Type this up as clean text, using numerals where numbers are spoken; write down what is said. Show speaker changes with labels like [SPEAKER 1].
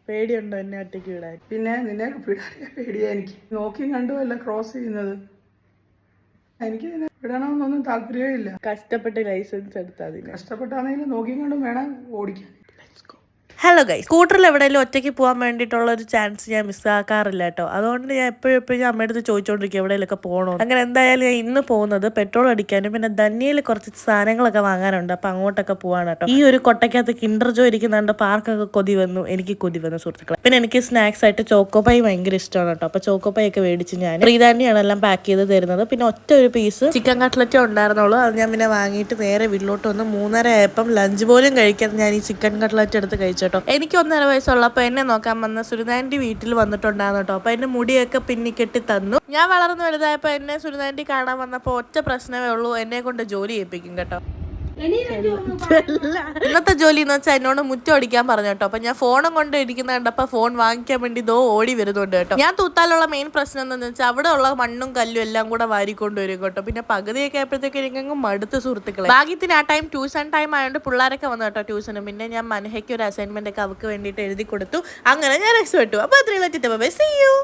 [SPEAKER 1] പേടിയുണ്ടോ എന്നെ ഒറ്റയ്ക്ക് വിടാൻ?
[SPEAKER 2] പിന്നെ നിന്നെ വിടാൻ പേടിയാ എനിക്ക്. നോക്കിയും കണ്ടുമല്ല ക്രോസ് ചെയ്യുന്നത്. എനിക്ക് നിന്നെ വിടണമെന്നൊന്നും താല്പര്യമേ ഇല്ല.
[SPEAKER 1] കഷ്ടപ്പെട്ട് ലൈസൻസ് എടുത്താൽ മതി.
[SPEAKER 2] കഷ്ടപ്പെട്ടാണെങ്കിലും നോക്കിയും കണ്ടും വേണം ഓടിക്കാൻ.
[SPEAKER 1] ഹലോ ഗൈസ്, സ്കൂട്ടറിൽ എവിടെയെങ്കിലും ഒറ്റയ്ക്ക് പോകാൻ വേണ്ടിയിട്ടുള്ള ഒരു ചാൻസ് ഞാൻ മിസ്സാക്കാറില്ല കേട്ടോ. അതുകൊണ്ട് ഞാൻ എപ്പോഴും ഞാൻ അമ്മയുടെ അടുത്ത് ചോദിച്ചോണ്ടിരിക്കും എവിടെയെങ്കിലൊക്കെ പോകണോ. അങ്ങനെ എന്തായാലും ഞാൻ ഇന്ന് പോകുന്നത് പെട്രോൾ അടിക്കാനും പിന്നെ ധന്യയിൽ കുറച്ച് സാധനങ്ങളൊക്കെ വാങ്ങാനുണ്ട്. അപ്പം അങ്ങോട്ടൊക്കെ പോവാണ് കേട്ടോ. ഈ ഒരു കൊട്ടയ്ക്കകത്ത് കിൻഡർ ജോയ് ഇരിക്കുന്നുണ്ട്. പാർക്കൊക്കെ കൊതി വന്നു, എനിക്ക് കൊതി വന്നു സുഹൃത്തുക്കളെ. പിന്നെ എനിക്ക് സ്നാക്സ് ആയിട്ട് ചോക്കോപ്പൈ ഭയങ്കര ഇഷ്ടമാണ് കേട്ടോ. അപ്പോൾ ചോക്കോപ്പൈ ഒക്കെ മേടിച്ച് ഞാൻ പ്രീതാന്റിയാണ് എല്ലാം പാക്ക് ചെയ്ത് തരുന്നത്. പിന്നെ ഒറ്റ ഒരു പീസ് ചിക്കൻ കട്ട്ലറ്റേ ഉണ്ടായിരുന്നുള്ളൂ. അത് ഞാൻ പിന്നെ വാങ്ങിയിട്ട് നേരെ വീട്ടിലോട്ട് വന്ന് 3:30 ആയപ്പം ലഞ്ച് പോലും കഴിക്കാതെ ഞാൻ ഈ ചിക്കൻ കട്ട്ലറ്റ് എടുത്ത് കഴിച്ചു. എനിക്ക് 1.5 വയസ്സുള്ളപ്പോൾ എന്നെ നോക്കാൻ വന്ന സുനിതാന്റി വീട്ടിൽ വന്നിട്ടുണ്ടായിരുന്നു കേട്ടോ. അപ്പൊ എന്റെ മുടിയൊക്കെ പിന്നി കെട്ടി തന്നു. ഞാൻ വളർന്നു വലുതായപ്പോ എന്നെ സുനിതാന്റി കാണാൻ വന്നപ്പോ ഒറ്റ പ്രശ്നമേ ഉള്ളൂ, എന്നെ കൊണ്ട് ജോലി ചെയ്യിപ്പിക്കും കേട്ടോ. ഇന്നത്തെ ജോലി എന്ന് വെച്ചാൽ എന്നോട് മുറ്റം അടിക്കാൻ പറഞ്ഞു കേട്ടോ. അപ്പൊ ഞാൻ ഫോണും കൊണ്ട് ഇരിക്കുന്ന കണ്ടപ്പോ ഫോൺ വാങ്ങിക്കാൻ വേണ്ടി ഓടി വരുന്നുണ്ട് കേട്ടോ. ഞാൻ തൂത്താലുള്ള മെയിൻ പ്രശ്നം എന്താണെന്ന് വെച്ചാൽ അവിടെ ഉള്ള മണ്ണും കല്ലും എല്ലാം കൂടെ വാരിക്കൊണ്ട് വരും കേട്ടോ. പിന്നെ പകുതിയൊക്കെ ആയപ്പോഴത്തേക്ക് എനിക്കങ്ങ് മടുത്ത് സുഹൃത്തുക്കളെ. ഭാഗ്യത്തിന് ആ ടൈം ട്യൂഷൻ ടൈം ആയതുകൊണ്ട് പിള്ളേരൊക്കെ വന്നു കേട്ടോ ട്യൂഷന്. പിന്നെ ഞാൻ മനഹയ്ക്ക് ഒരു അസൈൻമെന്റ് ഒക്കെ അവർക്ക് വേണ്ടിയിട്ട് എഴുതി കൊടുത്തു. അങ്ങനെ ഞാൻ രക്ഷപ്പെട്ടു. അപ്പൊ അത്രയും സീ യു.